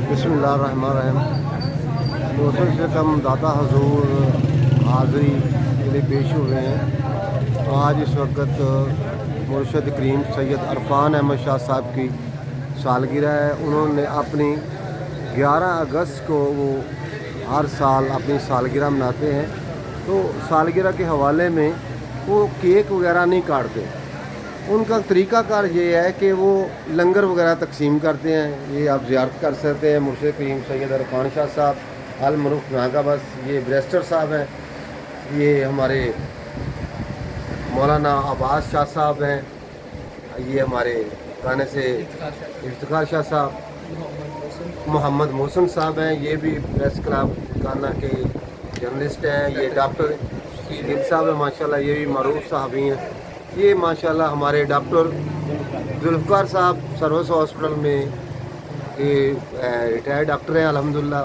बिस्मिल्लाहिर्रहमानिर्रहीम। दोस्तों से हम दाता हजूर हाज़री के लिए पेश हुए हैं। आज इस वक्त मुर्शद करीम सैयद अरफान अहमद शाह साहब की सालगिरह है। उन्होंने अपनी 11 अगस्त को वो हर साल अपनी सालगिरह मनाते हैं। तो सालगिरह के हवाले में वो केक वगैरह नहीं काटते। उनका तरीक़ाकार ये है कि वो लंगर वगैरह तकसीम करते हैं। ये आप ज़ियारत कर सकते हैं। मुर्शिद करीम सैयद अरफान शाह साहब अल मरूफ नागाबस, ये बैरिस्टर साहब हैं। ये हमारे मौलाना अब्बास शाह साहब हैं। ये हमारे गाने से इफ्तिखार शाह साहब, मोहम्मद मोहसिन साहब हैं। ये भी प्रेस क्लब गाना के जर्नलिस्ट हैं। ये डॉक्टर गिल साहब हैं माशाल्लाह, ये भी मरूफ साहबी हैं। ये माशाल्लाह हमारे डॉक्टर जुल्फ़िकार साहब सर्विस हॉस्पिटल में ये रिटायर्ड डॉक्टर हैं अल्हम्दुलिल्लाह।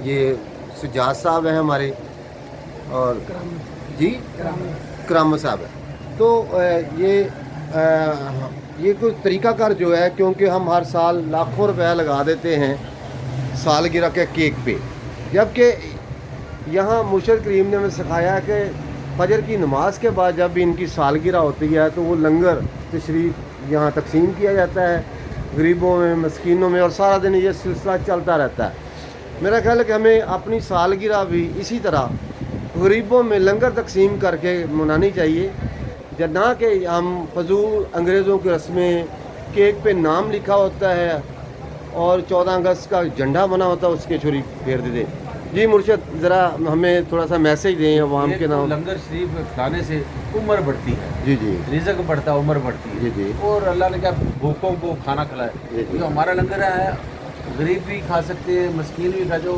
ये सुजात साहब हैं हमारे, और जी कराम साहब है। तो ये कुछ तरीक़ाकार जो है, क्योंकि हम हर साल लाखों रुपया लगा देते हैं सालगिरह के केक पे, जबकि यहाँ मुर्शिद करीम ने हमें सिखाया कि फजर की नमाज के बाद जब भी इनकी सालगिरह होती है तो वो लंगर तशरीफ़ यहाँ तकसीम किया जाता है गरीबों में, मस्कीनों में, और सारा दिन ये सिलसिला चलता रहता है। मेरा ख्याल है कि हमें अपनी सालगिरह भी इसी तरह गरीबों में लंगर तकसीम करके मनानी चाहिए, जब ना कि हम फजूल अंग्रेज़ों की रस्में, केक पे नाम लिखा होता है और 14 अगस्त का झंडा बना होता है उसके छुरी फेर दे दे। जी मुर्शिद, ज़रा हमें थोड़ा सा मैसेज दें अवाम के नाम। लंगर शरीफ खाने से उम्र बढ़ती है। जी जी। रिज़्क बढ़ता है, उम्र बढ़ती है। जी जी। और अल्लाह ने क्या भूखों को खाना खिलाया। जो हमारा लंगर है, गरीब भी खा सकते हैं, मस्कीन भी खा, जो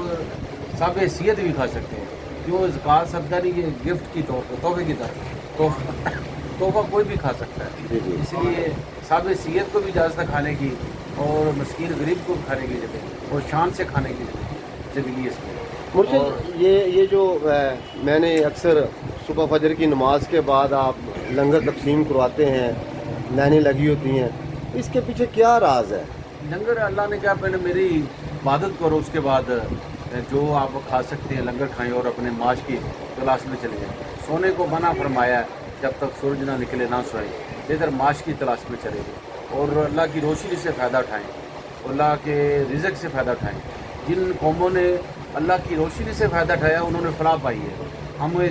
साब हैसियत भी खा सकते हैं। जो ज़कात सदका नहीं, ये गिफ्ट की तोहफे की तरह तोहफा कोई भी खा सकता है। जी जी। इसलिए साब हैसियत को भी इजाज़त है खाने की, और मस्कीन गरीब को खाने की जगह, और शान से खाने की जगह इसमें। मुर्शिद, ये जो मैंने अक्सर सुबह फजर की नमाज के बाद आप लंगर तकसीम करवाते हैं, लाइनें लगी होती हैं, इसके पीछे क्या राज है? लंगर अल्लाह ने क्या, पहले मेरी इबादत करो, उसके बाद जो आप खा सकते हैं लंगर खाएं और अपने माश की तलाश में चले जाएं। सोने को मना फरमाया है, जब तक सूरज ना निकले ना सोएं, इधर माश की तलाश में चले जाएं और अल्लाह की रोशनी से फ़ायदा उठाएँ, अल्लाह के रिज़्क से फ़ायदा उठाएँ। जिन कौमों ने अल्लाह की रोशनी से फ़ायदा उठाया उन्होंने फलाह पाई है। हमें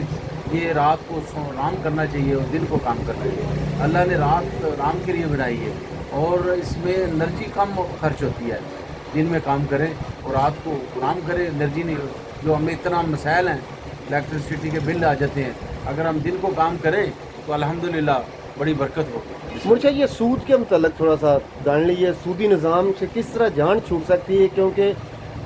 ये रात को आराम करना चाहिए और दिन को काम करना चाहिए। अल्लाह ने रात आराम के लिए बनाई है और इसमें एनर्जी कम खर्च होती है। दिन में काम करें और रात को आराम करें, एनर्जी नहीं। जो हमें इतना मसाइल हैं, इलेक्ट्रिसिटी के बिल आ जाते हैं, अगर हम दिन को काम करें तो अल्हम्दुलिल्लाह बड़ी बरकत होगी। मुझे ये सूद के मतलब थोड़ा सा जान लीजिए, सूदी निज़ाम से किस तरह जान छूट सकती है, क्योंकि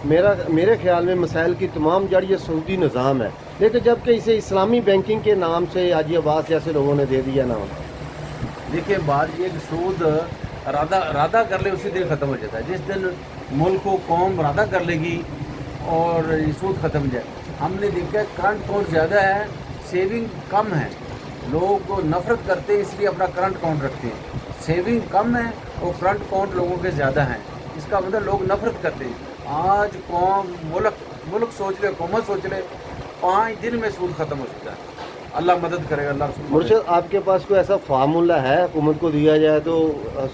मेरे ख्याल में मसाइल की तमाम जड़ ये सऊदी निज़ाम है, लेकिन जबकि इसे इस्लामी बैंकिंग के नाम से हाजी अब्बास जैसे लोगों ने दे दिया नाम। देखिए, बात ये कि सूद रादा कर ले उसी दिन ख़त्म हो जाता है। जिस दिन मुल्क को कौम रादा कर लेगी और ये सूद ख़त्म हो जाए। हमने देखा करंट अकाउंट ज़्यादा है, सेविंग कम है। लोग नफ़रत करते हैं इसलिए अपना करंट अकाउंट रखते हैं। सेविंग कम है और करंट अकाउंट लोगों के ज़्यादा हैं, इसका मतलब लोग नफ़रत करते हैं। आज कौम मुल्क सोच ले, हुकूमत सोच ले, 5 दिन में सूद ख़त्म हो सकता है। अल्लाह मदद करेगा, अल्लाह रसूल। मुर्शिद, आपके पास कोई ऐसा फार्मूला है हुकूमत को दिया जाए तो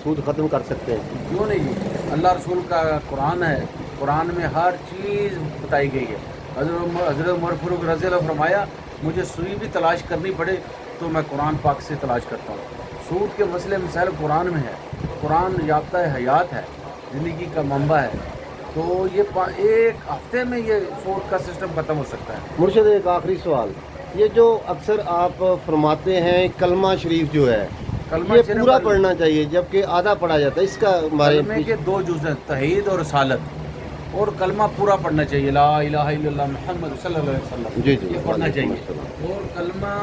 सूद ख़त्म कर सकते हैं? क्यों नहीं? अल्लाह रसूल का कुरान है, कुरान में हर चीज़ बताई गई है। हज़रत उमर फारूक रज़ी अल्लाह फरमाया, मुझे सुई भी तलाश करनी पड़े तो मैं कुरान पाक से तलाश करता हूँ। सूद के मसले मसाइल कुरान में है। कुरान याफ्ता हयात है, ज़िंदगी का मंबा है। तो ये एक हफ्ते में ये सूद का सिस्टम ख़त्म हो सकता है। मुर्शिद, एक आखिरी सवाल, ये जो अक्सर आप फरमाते हैं कलमा शरीफ जो है, ये पूरा पढ़ना चाहिए जबकि आधा पढ़ा जाता है, इसका बारे में? के 2 जुज़ हैं, तहीद और सालत, और कलमा पूरा पढ़ना चाहिए, ला इलाहा इल्लल्लाह मुहम्मद सल्लल्लाहु अलैहि वसल्लम। जी जी, ये पढ़ना चाहिए। और कलमा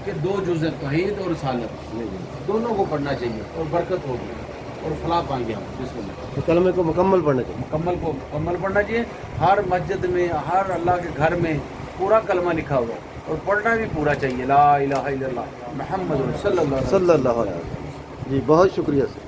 के 2 जुज़ हैं, तहीद और सालत, दोनों को पढ़ना चाहिए और बरकत होगी और फलाह पाएंगे हम। बिस्मिल्लाह। तो कलमे को मुकम्मल पढ़ना चाहिए? मुकम्मल पढ़ना चाहिए। हर मस्जिद में, हर अल्लाह के घर में पूरा कलमा लिखा हुआ है और पढ़ना भी पूरा चाहिए, ला इलाहा इल्लल्लाह मुहम्मद सल्लल्लाहु अलैहि वसल्लम। जी, बहुत शुक्रिया सर।